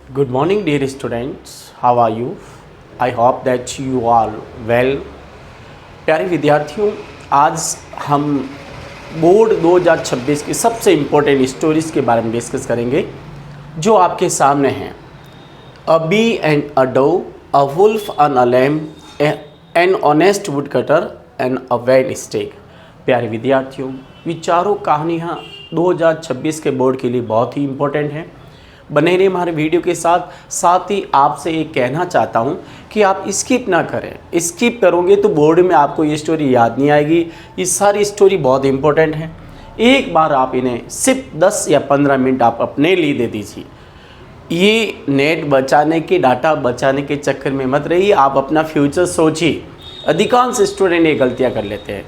Good morning, dear students. How are you? I hope that you are well. प्यारे विद्यार्थियों, आज हम board 2026 की सबसे इम्पोर्टेंट स्टोरीज के बारे में डिस्कस करेंगे जो आपके सामने हैं। A bee and a doe, a wolf and a lamb, an honest would cutter and a vain stag. प्यारे विद्यार्थियों, ये चारों कहानियाँ 2026 के बोर्ड के लिए बहुत ही इम्पोर्टेंट हैं। बने रहिए हमारे वीडियो के साथ ही आपसे ये कहना चाहता हूँ कि आप स्किप ना करें। स्किप करोगे तो बोर्ड में आपको ये स्टोरी याद नहीं आएगी। ये सारी स्टोरी बहुत इंपॉर्टेंट है। एक बार आप इन्हें सिर्फ 10 या 15 मिनट आप अपने लिए दे दीजिए। ये नेट बचाने के, डाटा बचाने के चक्कर में मत रहिए, आप अपना फ्यूचर सोचिए। अधिकांश स्टूडेंट ये गलतियाँ कर लेते हैं।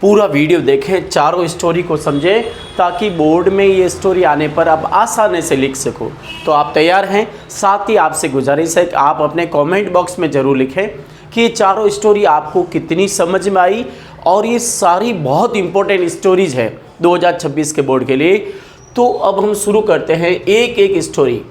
पूरा वीडियो देखें, चारों स्टोरी को समझें ताकि बोर्ड में ये स्टोरी आने पर आप आसानी से लिख सको। तो आप तैयार हैं? साथ ही आपसे गुजारिश है कि आप अपने कमेंट बॉक्स में ज़रूर लिखें कि ये चारों स्टोरी आपको कितनी समझ में आई। और ये सारी बहुत इंपॉर्टेंट स्टोरीज़ है 2026 के बोर्ड के लिए। तो अब हम शुरू करते हैं एक एक स्टोरी।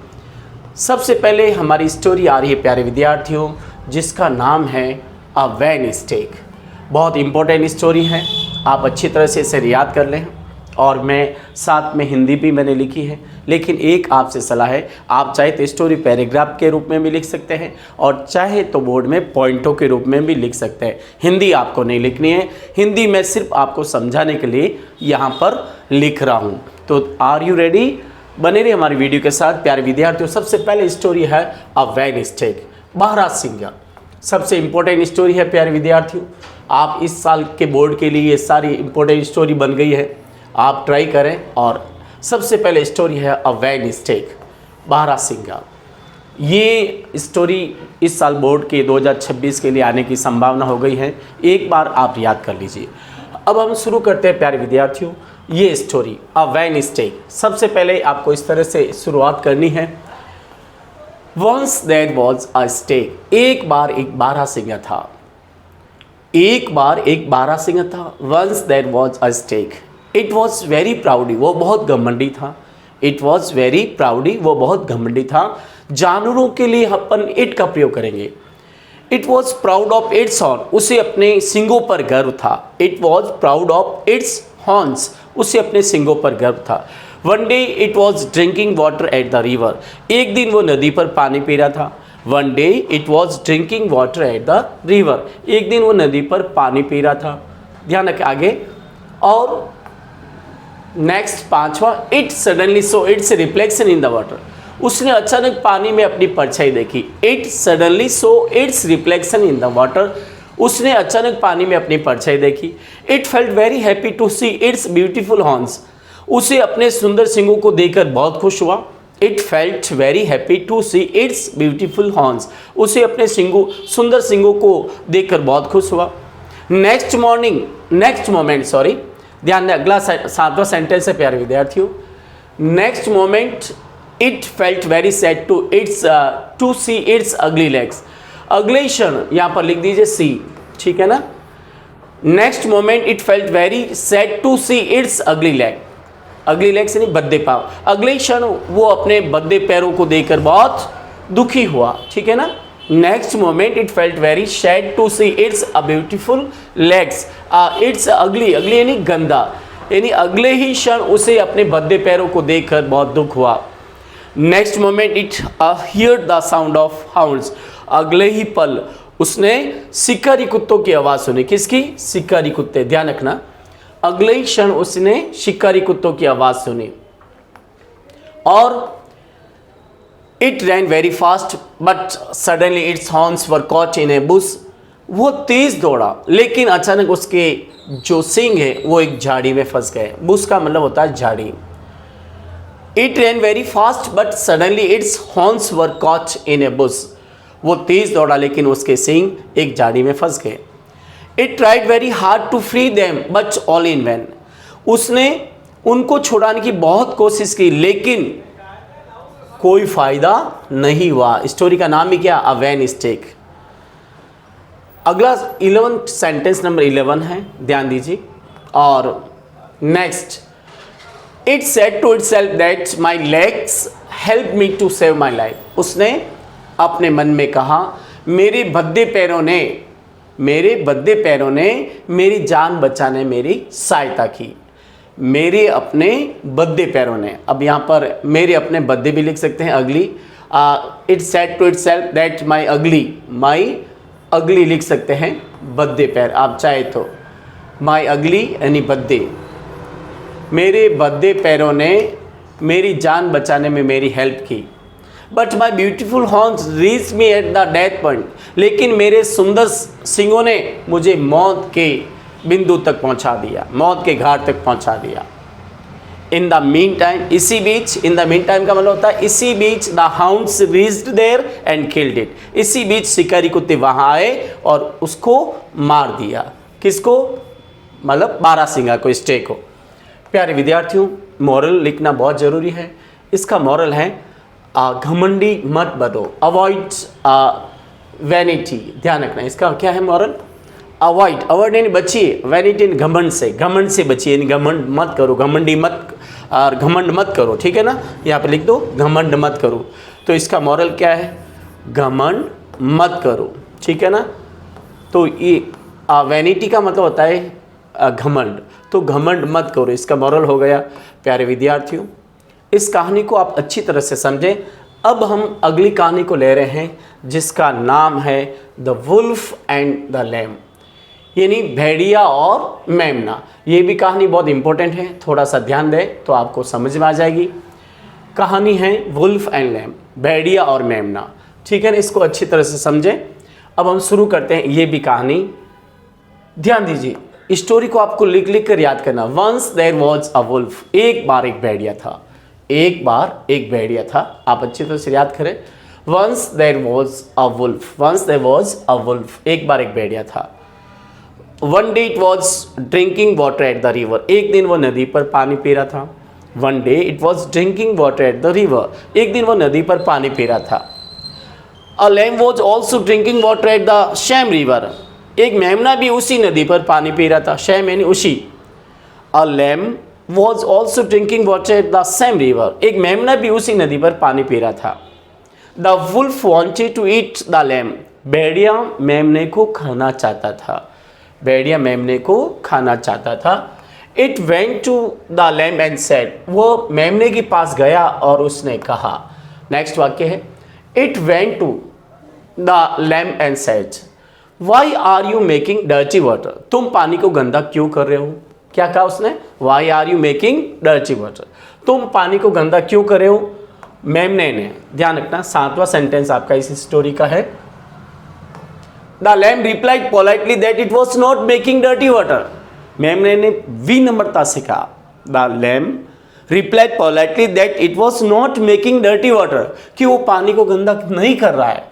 सबसे पहले हमारी स्टोरी आ रही है प्यारे विद्यार्थियों, जिसका नाम है अ वैन स्टेक। बहुत इम्पोर्टेंट स्टोरी है, आप अच्छी तरह से इसे याद कर लें। और मैं साथ में हिंदी भी मैंने लिखी है, लेकिन एक आपसे सलाह है, आप चाहे तो स्टोरी पैराग्राफ के रूप में भी लिख सकते हैं और चाहे तो बोर्ड में पॉइंटों के रूप में भी लिख सकते हैं। हिंदी आपको नहीं लिखनी है, हिंदी मैं सिर्फ आपको समझाने के लिए यहाँ पर लिख रहा हूँ। तो आर यू रेडी? बने रहिए हमारी वीडियो के साथ प्यारे विद्यार्थियों। सबसे पहले स्टोरी है अ वैन स्टेक, महाराज। सबसे इम्पोर्टेंट स्टोरी है प्यारे विद्यार्थियों। आप इस साल के बोर्ड के लिए ये सारी इम्पोर्टेंट स्टोरी बन गई है, आप ट्राई करें। और सबसे पहले स्टोरी है अ वैन स्टेक, महाराज। ये स्टोरी इस साल बोर्ड के 2026 के लिए आने की संभावना हो गई है, एक बार आप याद कर लीजिए। अब हम शुरू करते हैं प्यारे विद्यार्थियों ये स्टोरी अ वैन स्टेक। सबसे पहले आपको इस तरह से शुरुआत करनी है। Once there was a stag, एक बार एक बारहसिंगा था। एक बार एक बारहसिंगा था। Once there was a stag, it was very proud, वो बहुत घमंडी था। इट वॉज वेरी प्राउडी, वो बहुत घमंडी था। जानवरों के लिए अपन इट का प्रयोग करेंगे। It was proud of its horn, उसे अपने सिंगों पर गर्व था। It was proud of its horns, उसे अपने सिंगों पर गर्व था। One day it was drinking water at the river, एक दिन वो नदी पर पानी पी रहा था। One day it was drinking water at the river, एक दिन वो नदी पर पानी पी रहा था। ध्यान रखें आगे। और नेक्स्ट पांचवा, it suddenly saw its reflection in the water, उसने अचानक पानी में अपनी परछाई देखी। It suddenly saw its reflection in the water, उसने अचानक पानी में अपनी परछाई देखी। It felt very happy to see its beautiful horns, उसे अपने सुंदर सिंगों को देखकर बहुत खुश हुआ। It felt very happy to see its beautiful horns, उसे अपने सुंदर सिंगों को देखकर बहुत खुश हुआ। नेक्स्ट मोमेंट, ध्यान दें, अगला 7वां सेंटेंस है प्यारे विद्यार्थियों। Next moment it felt very sad to see its ugly legs, अगले क्षण यहाँ पर लिख दीजिए सी, ठीक है ना। Next moment it felt very sad to see its ugly leg, ugly leg से नहीं, बद्दे पाँव। अगले क्षण वो अपने बद्दे पैरों को देखकर बहुत दुखी हुआ, ठीक है ना। Next moment it felt very sad to see its a beautiful legs, its ugly यानी गंदा, यानी अगले ही क्षण उसे अपने बद्दे पैरों को देखकर बहुत दुख हुआ। Next moment it heard the sound of hounds, अगले ही पल उसने शिकारी कुत्तों की आवाज़ सुनी। किसकी? शिकारी कुत्ते, ध्यान रखना। अगले ही क्षण उसने शिकारी कुत्तों की आवाज़ सुनी। और it rain very fast but suddenly it's horns were caught in A Bush, वो तेज दौड़ा लेकिन अचानक उसके जो सींग है वो एक झाड़ी में फंस गए। बुश का मतलब होता है झाड़ी। It rain very fast but suddenly it's horns were caught in A Bush, वो तेज दौड़ा लेकिन उसके सींग एक झाड़ी में फंस गए। It tried very hard to free them but all in vain, उसने उनको छुड़ाने की बहुत कोशिश की लेकिन कोई फायदा नहीं हुआ। स्टोरी का नाम ही क्या? A vain stag. अगला 11 सेंटेंस नंबर 11 है, ध्यान दीजिए। और next, it said to itself that my legs help me to save my life. उसने अपने मन में कहा, मेरे भद्दे पैरों ने मेरी जान बचाने मेरी सहायता की। मेरे अपने भद्दे पैरों ने, अब यहाँ पर मेरे अपने भद्दे भी लिख सकते हैं, अगली। It said to itself that my ugly लिख सकते हैं, भद्दे पैर आप चाहे तो, माई अगली यानी भद्दे। मेरे भद्दे पैरों ने मेरी जान बचाने में मेरी हेल्प की। But my beautiful horns reach me at the death point, लेकिन मेरे सुंदर सिंगों ने मुझे मौत के बिंदु तक पहुंचा दिया, मौत के घाट तक पहुंचा दिया। इन द मीन टाइम, इसी बीच, इन द मीन टाइम का मतलब होता है इसी बीच, the hounds reached there and killed it. इसी बीच शिकारी कुत्ते वहां आए और उसको मार दिया। किसको? मतलब बारहसिंगा को, स्टे को। प्यारे विद्यार्थियों, मॉरल लिखना बहुत ज़रूरी है। इसका मॉरल है घमंडी मत बनो, अवॉइड वैनिटी। ध्यान रखना, इसका क्या है मॉरल? अवॉइड यानी बचिए, वैनिटी घमंड से बचिए, यानी घमंड मत करो, घमंडी मत और घमंड मत करो, ठीक है ना। यहाँ पे लिख दो घमंड मत करो। तो इसका मॉरल क्या है? घमंड मत करो, ठीक है ना। तो ये वैनिटी का मतलब होता है घमंड, तो घमंड मत करो, इसका मॉरल हो गया। प्यारे विद्यार्थियों, इस कहानी को आप अच्छी तरह से समझें। अब हम अगली कहानी को ले रहे हैं जिसका नाम है the wolf and the lamb, यानी भेड़िया और मेमना। ये भी कहानी बहुत इंपॉर्टेंट है, थोड़ा सा ध्यान दें तो आपको समझ में आ जाएगी। कहानी है वुल्फ एंड लैम, भेड़िया और मेमना, ठीक है ना। इसको अच्छी तरह से समझें। अब हम शुरू करते हैं ये भी कहानी। ध्यान दीजिए, स्टोरी को आपको लिख लिख कर याद करना। Once there was a wolf, एक बार एक भेड़िया था, एक बार एक भेड़िया था। आप अच्छी तरह से याद करें। Once there was a wolf, once there was a wolf, एक बार एक भेड़िया था। One day it was drinking water at the river, एक दिन वो नदी पर पानी पी रहा था। One day it was drinking water at the river, एक दिन वो नदी पर पानी पी रहा था। A lamb was also drinking water at the same river, एक मेमना भी उसी नदी पर पानी पी रहा था। शैम यानी उसी। A lamb was also drinking water at the same river, एक मेमना भी उसी नदी पर पानी पी रहा था। The wolf wanted to eat the lamb, भेड़िया मेमने को खाना चाहता था, भेड़िया मेमने को खाना चाहता था। It went to the lamb and said, वो मेमने के पास गया और उसने कहा, नेक्स्ट वाक्य है, it went to the lamb and said, why are you making dirty water, तुम पानी को गंदा क्यों कर रहे हो। क्या कहा उसने? Why are you making dirty water, तुम पानी को गंदा क्यों कर रहे हो। मेमने ने, ध्यान रखना 7वां सेंटेंस आपका इस स्टोरी का है। The lamb replied politely that it was not making dirty water, मेमने ने विनम्रता से कहा। The lamb replied politely that it was not making dirty water, कि वो पानी को गंदा नहीं कर रहा है।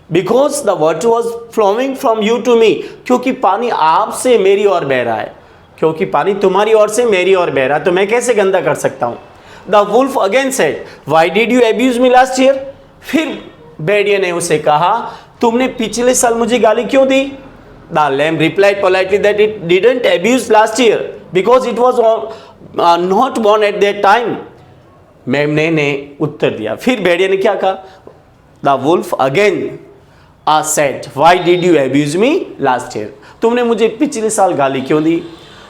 Because the water was flowing from you to me, क्योंकि पानी आपसे मेरी ओर बह रहा है, क्योंकि पानी तुम्हारी ओर से मेरी ओर बह रहा है, तो मैं कैसे गंदा कर सकता हूँ। The wolf again said, why did you abuse me last year, फिर भेड़िया ने उसे कहा, तुमने पिछले साल मुझे गाली क्यों दी। The lamb replied politely that it didn't abuse last year because it was not born at that time, मेमने ने उत्तर दिया। फिर भेड़िया ने क्या कहा? The wolf again said, why did you abuse me last year, तुमने मुझे पिछले साल गाली क्यों दी।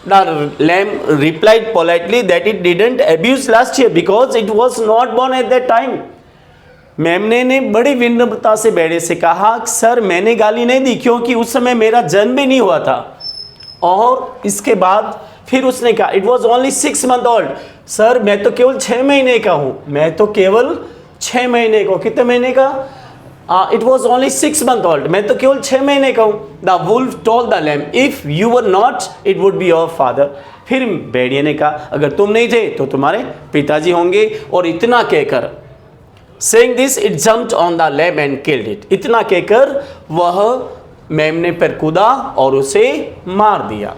The lamb replied politely that it didn't abuse last year because it was not born at that time, मेमने ने बड़ी विनम्रता से भेड़िए से कहा, सर मैंने गाली नहीं दी क्योंकि उस समय मेरा जन्म भी नहीं हुआ था। और इसके बाद फिर उसने कहा, it was only 6 months old, sir मैं तो केवल 6 महीने का हूँ, मैं तो केवल 6 महीने का। कितने महीने का? It was only 6 months old, मैं तो केवल 6 महीने का हूँ। The wolf told the lamb, if you were not it would be your father, फिर भेड़िए ने कहा, अगर तुम नहीं थे तो तुम्हारे पिताजी होंगे। और इतना कहकर, saying this it jumped on the lamb and killed it, इतना कहकर वह मेमने पर कूदा और उसे मार दिया।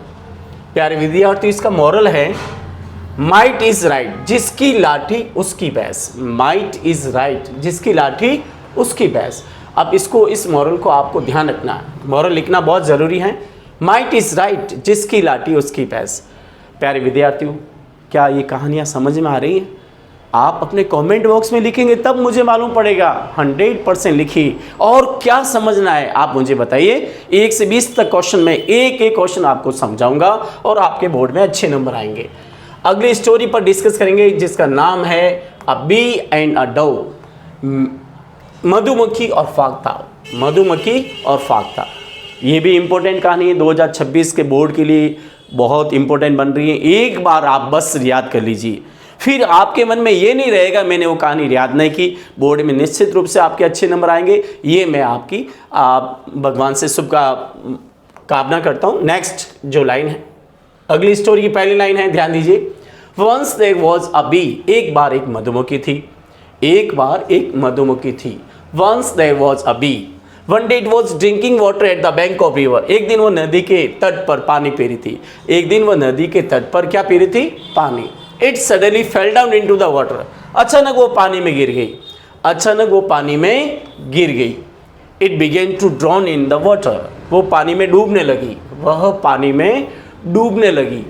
प्यारे विद्यार्थी, इसका मॉरल है, माइट इज राइट, जिसकी लाठी उसकी भैंस। माइट इज राइट, जिसकी लाठी उसकी भैंस। अब इसको, इस मॉरल को आपको ध्यान रखना है, मॉरल लिखना बहुत ज़रूरी है। माइट इज राइट, जिसकी लाठी उसकी भैंस। प्यारे विद्यार्थियों, क्या ये कहानियाँ समझ में आ रही हैं? आप अपने कमेंट बॉक्स में लिखेंगे तब मुझे मालूम पड़ेगा। 100% लिखिए। और क्या समझना है आप मुझे बताइए। 1 से 20 तक क्वेश्चन में एक एक क्वेश्चन आपको समझाऊंगा और आपके बोर्ड में अच्छे नंबर आएंगे। अगली स्टोरी पर डिस्कस करेंगे जिसका नाम है अ बी एंड अ डव, मधुमक्खी और फाख्ता। मधुमक्खी और फाख्ता, ये भी इम्पोर्टेंट कहानी है, 2026 के बोर्ड के लिए बहुत इंपॉर्टेंट बन रही है। एक बार आप बस याद कर लीजिए, फिर आपके मन में ये नहीं रहेगा मैंने वो कहानी याद नहीं की। बोर्ड में निश्चित रूप से आपके अच्छे नंबर आएंगे, ये मैं आपकी भगवान से कामना करता हूँ। नेक्स्ट जो लाइन है, अगली स्टोरी की पहली लाइन है, ध्यान दीजिए। Once there was a bee, एक बार एक मधुमक्खी थी। एक बार एक मधुमक्खी थी। Once there was a bee, one day it was drinking water at the bank of river, एक दिन वो नदी के तट पर पानी पी रही थी। एक दिन वो नदी के तट पर क्या पी रही थी? पानी। It suddenly fell down into the water, अचानक वो पानी में गिर गई। अचानक वो पानी में गिर गई। It began to drown in the water, वो पानी में डूबने लगी। वह पानी में डूबने लगी।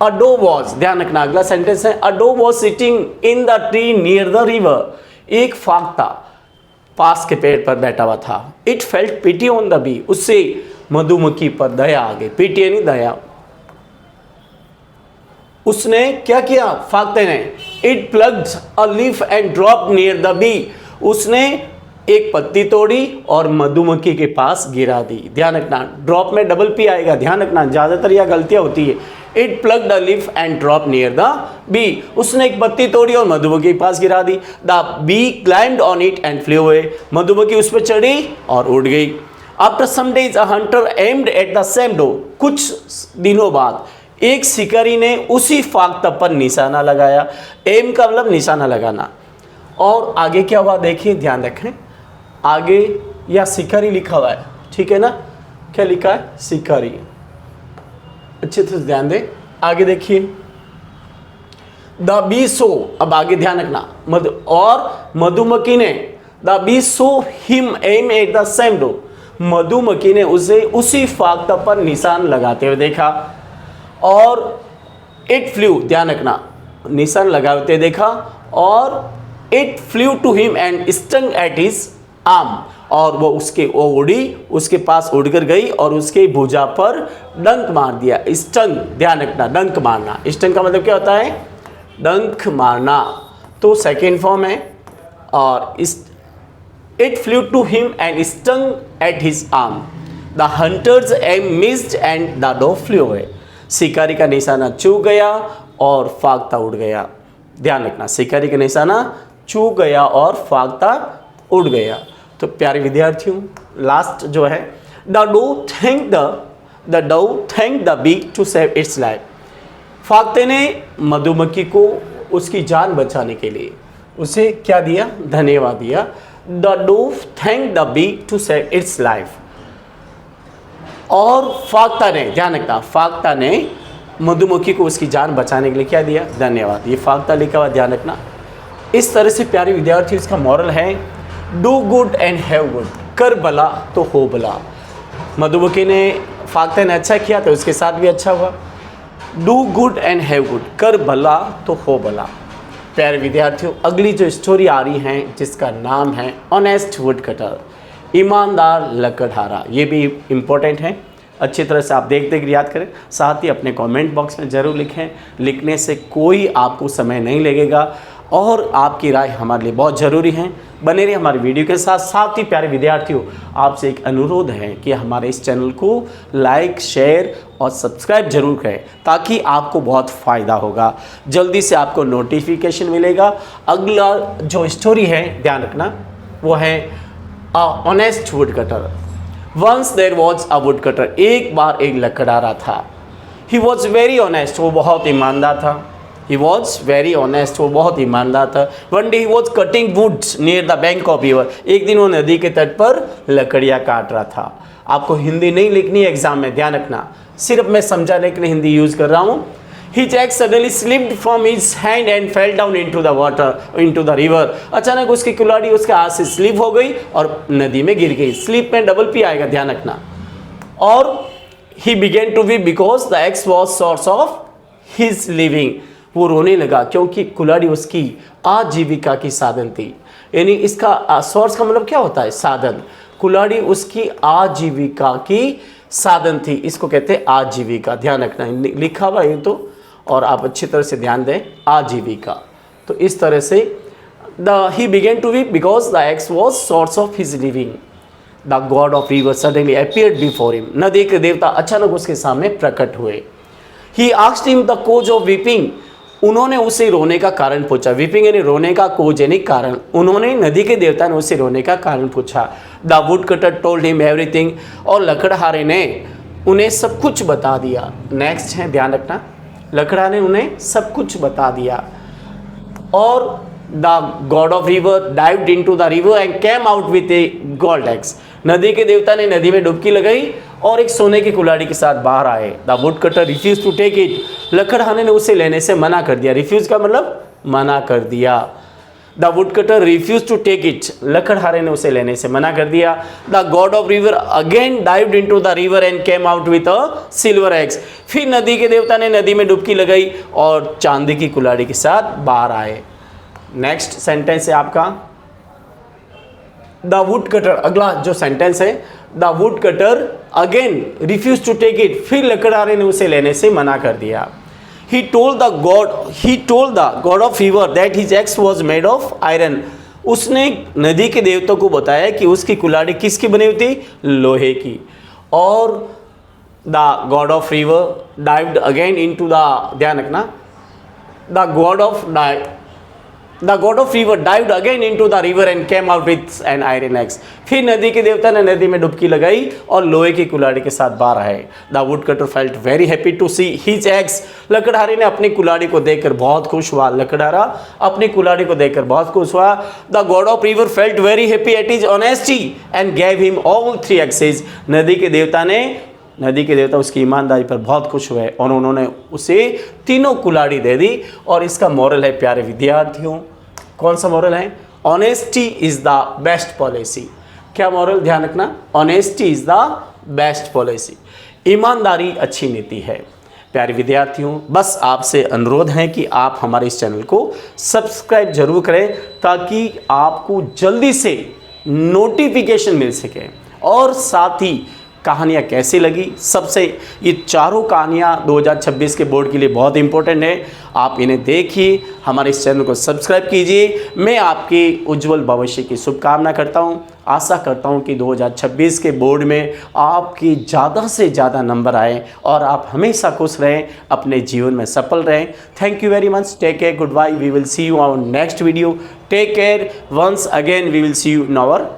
अ डो वॉज, ध्यान रखना अगला सेंटेंस है, a dove was sitting in the tree near the river, एक फाख्ता पास के पेड़ पर बैठा हुआ था। It felt pity on the bee, उससे मधुमक्खी पर दया आ गई। पिटी यानी दया। उसने क्या किया? फाख्ते ने, it plucked a leaf and drop near the bee, उसने एक पत्ती तोड़ी और मधुमक्खी के पास गिरा दी। ध्यान रखना ड्रॉप में डबल पी आएगा, ध्यान रखना, ज्यादातर यह गलतियां होती है। It plucked a leaf and drop near the bee, उसने एक पत्ती तोड़ी और मधुमक्खी के पास गिरा दी। The bee climbed on it and flew away, मधुमक्खी उस पर चढ़ी और उड़ गई। After some days a hunter aimed at the same doe, कुछ दिनों बाद एक शिकारी ने उसी फाख्ता पर निशाना लगाया। एम का मतलब निशाना लगाना। और आगे क्या हुआ देखिए, ध्यान रखें, आगे या शिकारी लिखा हुआ है, ठीक है ना, क्या लिखा है? शिकारी, अच्छे से ध्यान दें। आगे देखिए, द बी सो, अब आगे ध्यान रखना, और मधुमक्खी ने, the bee saw him aim at the same dove, मधुमक्खी ने उसे उसी फाख्ता पर निशान लगाते हुए देखा। और इट फ्लू, ध्यान रखना, निशान लगाते देखा, और it flew to him and stung at his arm, और वो उड़ी, उसके पास उड़कर गई और उसके भुजा पर डंक मार दिया। स्टंग, ध्यान रखना, डंक मारना, स्टंग का मतलब क्या होता है? डंक मारना, तो सेकेंड फॉर्म है। और it flew to him and stung at his arm, the hunter's aim missed and the dove flew away, शिकारी का निशाना चूक गया और फाख्ता उड़ गया। ध्यान रखना, शिकारी का निशाना चूक गया और फाख्ता उड़ गया। तो प्यारे विद्यार्थियों, लास्ट जो है, the dough thank the bee to save its life, फाख्ते ने मधुमक्खी को उसकी जान बचाने के लिए उसे क्या दिया? धन्यवाद दिया। The dough thank the bee to save its life, और फाख्ता ने, ध्यान रखना, फाख्ता ने मधुमक्खी को उसकी जान बचाने के लिए क्या दिया? धन्यवाद। ये फाख्ता लिखा हुआ, ध्यान रखना। इस तरह से प्यारे विद्यार्थी, इसका मॉरल है do good and have good, कर भला तो हो भला। मधुमक्खी ने, फाख्ते ने अच्छा किया तो उसके साथ भी अच्छा हुआ। Do good and have good, कर भला तो हो भला। प्यारे विद्यार्थियों, अगली जो स्टोरी आ रही है जिसका नाम है ऑनेस्ट वुड कटर, ईमानदार लकड़हारा, ये भी इम्पोर्टेंट है, अच्छी तरह से आप देख देख याद करें। साथ ही अपने कमेंट बॉक्स में ज़रूर लिखें, लिखने से कोई आपको समय नहीं लगेगा और आपकी राय हमारे लिए बहुत ज़रूरी है। बने रहिए हमारी वीडियो के साथ। साथ ही प्यारे विद्यार्थियों, आपसे एक अनुरोध है कि हमारे इस चैनल को लाइक, शेयर और सब्सक्राइब जरूर करें ताकि आपको बहुत फ़ायदा होगा। जल्दी से आपको नोटिफिकेशन मिलेगा। अगला जो स्टोरी है, ध्यान रखना, वो है honest would cutter. Once there was a wood cutter, एक बार एक लकड़हारा था। ही वॉज वेरी ऑनेस्ट, वो बहुत ईमानदार था। He was very honest, वो बहुत ईमानदार था। One day he was cutting woods near the bank of river, एक दिन वो नदी के तट पर लकड़ियाँ काट रहा था। आपको हिंदी नहीं लिखनी है एग्जाम में, ध्यान रखना, सिर्फ मैं समझाने के लिए हिंदी यूज कर रहा हूँ। His axe suddenly slipped from his hand and fell down into the water, into the river. अचानक उसकी कुल्हाड़ी उसके हाथ से स्लिप हो गई और नदी में गिर गई। स्लिप में डबल पी आएगा, ध्यान रखना। और he began to weep because the axe was source of his living, वो रोने लगा क्योंकि कुल्हाड़ी उसकी आजीविका की साधन थी। यानी इसका सोर्स का मतलब क्या होता है? साधन। कुल्हाड़ी उसकी आजीविका की साधन थी, इसको कहते हैं आजीविका। ध्यान रखना, लिखा हुआ है तो, और आप अच्छी तरह से ध्यान दें, आजीविका। तो इस तरह से he began to weep because the axe was source of his living. The god of river suddenly appeared before him. नदी के देवता अचानक उसके सामने प्रकट हुए। He asked him the cause of weeping. उन्होंने उसे रोने का कारण पूछा। वीपिंग यानी रोने का, कोज यानी कारण। उन्होंने, नदी के देवता ने उसे रोने का कारण पूछा। The wood cutter told him everything, और लकड़हारे ने उन्हें सब कुछ बता दिया। नेक्स्ट है, ध्यान रखना, लकड़ा ने उन्हें सब कुछ बता दिया। और the god of river dived into the river and came out with A gold x. नदी के देवता ने नदी में डुबकी लगाई और एक सोने की कुल्हाड़ी के साथ बाहर आए। The would cutter refuse to take it. लकड़हारे ने उसे लेने से मना कर दिया। रिफ्यूज का मतलब मना कर दिया। The would cutter refuse to take it. लकड़हारे ने उसे लेने से मना कर दिया। The god of river again dived into the river and came out with a silver axe. फिर नदी के देवता ने नदी में डुबकी लगाई और चांदी की कुल्हाड़ी के साथ बाहर आए। नेक्स्ट सेंटेंस है आपका, द वुड कटर। अगला जो सेंटेंस है, the would cutter again refuse to take it. फिर लकड़हारे ने उसे लेने से मना कर दिया। He told the god of river that his axe was made of iron. उसने नदी के देवता को बताया कि उसकी कुल्हाड़ी किसकी बनी हुई थी? लोहे की। और the god of river dived again into the, ध्यान रखना, the god of river dived again into the river and came out with an iron x. फिर नदी के देवता ने नदी में डुबकी लगाई और लोहे की कुल्हाड़ी के साथ बाहर आए। The would cutter felt very happy to see his axe. लकड़हारे ने अपनी कुल्हाड़ी को देखकर बहुत खुश हुआ। लकड़हारा अपनी कुल्हाड़ी को देखकर बहुत खुश हुआ। The god of river felt very happy at his honesty and gave him all 3 axes. नदी के देवता उसकी ईमानदारी पर बहुत खुश हुए और उन्होंने उसे तीनों कुल्हाड़ी दे दी। और इसका मॉरल है, प्यारे विद्यार्थियों, कौन सा मॉरल है? Honesty is the best policy. क्या मॉरल? ध्यान रखना, honesty is the best policy. ईमानदारी अच्छी नीति है। प्यारे विद्यार्थियों, बस आपसे अनुरोध है कि आप हमारे इस चैनल को सब्सक्राइब जरूर करें ताकि आपको जल्दी से नोटिफिकेशन मिल सके। और साथ ही कहानियाँ कैसी लगी, सबसे ये चारों कहानियाँ 2026 के बोर्ड के लिए बहुत इंपॉर्टेंट है। आप इन्हें देखिए, हमारे इस चैनल को सब्सक्राइब कीजिए। मैं आपके उज्जवल भविष्य की शुभकामना करता हूँ। आशा करता हूँ कि 2026 के बोर्ड में आपकी ज़्यादा से ज़्यादा नंबर आए और आप हमेशा खुश रहें, अपने जीवन में सफल रहें। Thank you very much. Take care, goodbye. We will see you on next video. Take care. Once again we will see you in our